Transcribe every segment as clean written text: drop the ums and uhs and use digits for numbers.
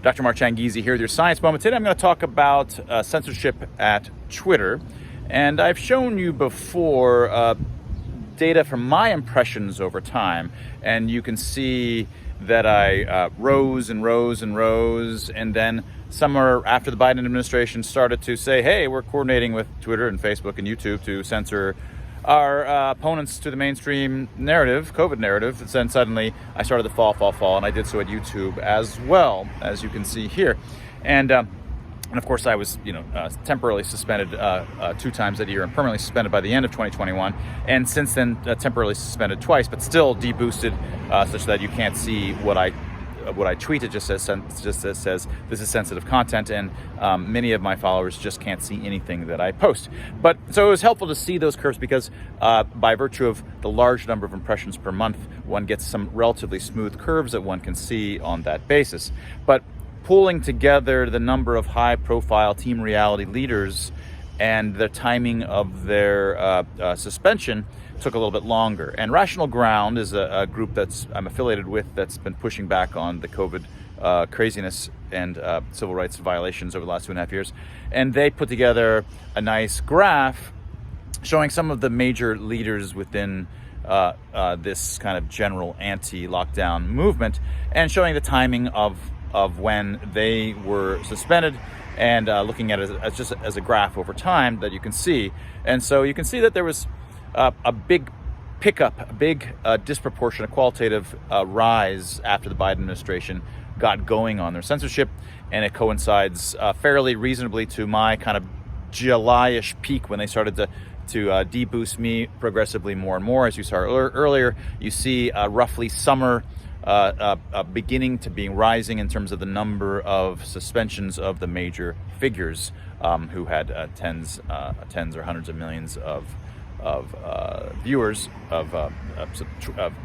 Dr. Mark Changizi here with your Science Moment. Today I'm going to talk about censorship at Twitter. And I've shown you before data from my impressions over time. And you can see that I rose and rose and rose. And then somewhere after the Biden administration started to say, hey, we're coordinating with Twitter and Facebook and YouTube to censor our opponents to the mainstream narrative, COVID narrative. And then suddenly I started to fall, and I did so at YouTube as well, as you can see here. And of course, I was, temporarily suspended 2 times that year and permanently suspended by the end of 2021. And since then, temporarily suspended twice, but still deboosted such that you can't see what I tweet. It just says this is sensitive content, and many of my followers just can't see anything that I post. But so it was helpful to see those curves because by virtue of the large number of impressions per month, one gets some relatively smooth curves that one can see on that basis. But pulling together the number of high-profile team reality leaders and the timing of their suspension took a little bit longer. And Rational Ground is a group I'm affiliated with that's been pushing back on the COVID craziness and civil rights violations over the last 2.5 years. And they put together a nice graph showing some of the major leaders within this kind of general anti-lockdown movement and showing the timing of when they were suspended and looking at it as a graph over time that you can see. And so you can see that there was a big pickup, a big disproportionate qualitative rise after the Biden administration got going on their censorship, and it coincides fairly reasonably to my kind of July-ish peak when they started to deboost me progressively more and more. As you saw earlier, you see roughly summer beginning to be rising in terms of the number of suspensions of the major figures who had tens or hundreds of millions of viewers, of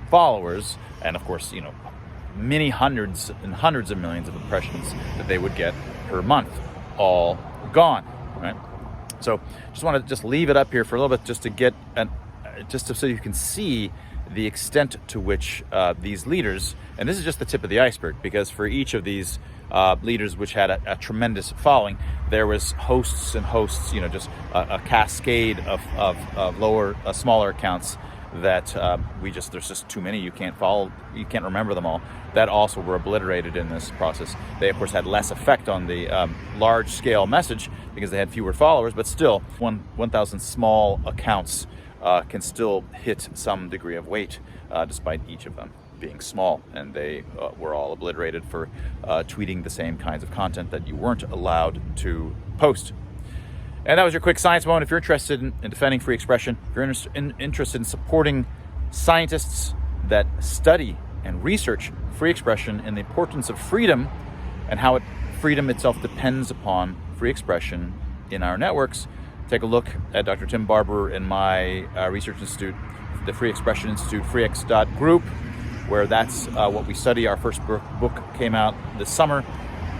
followers, and of course, many hundreds and hundreds of millions of impressions that they would get per month, all gone, right? So just want to leave it up here for a little bit just to get so you can see the extent to which these leaders, and this is just the tip of the iceberg, because for each of these leaders which had a tremendous following, there was hosts and hosts, just a cascade of smaller accounts that there's just too many, you can't follow, you can't remember them all, that also were obliterated in this process. They of course had less effect on the large scale message because they had fewer followers, but still 1,000 small accounts can still hit some degree of weight despite each of them being small, and they were all obliterated for tweeting the same kinds of content that you weren't allowed to post. And that was your quick science moment. If you're interested in defending free expression, if you're interested in supporting scientists that study and research free expression and the importance of freedom and how freedom itself depends upon free expression in our networks, take a look at Dr. Tim Barber and my research institute, the Free Expression Institute, freex.group, where that's what we study. Our first book came out this summer.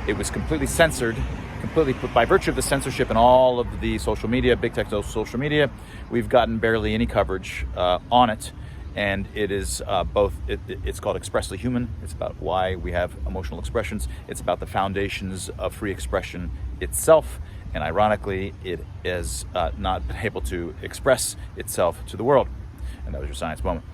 It was completely censored, completely put by virtue of the censorship and all of the social media, big tech social media. We've gotten barely any coverage on it. And it is it's called Expressly Human. It's about why we have emotional expressions. It's about the foundations of free expression itself. And ironically, it has not been able to express itself to the world. And that was your Science Moment.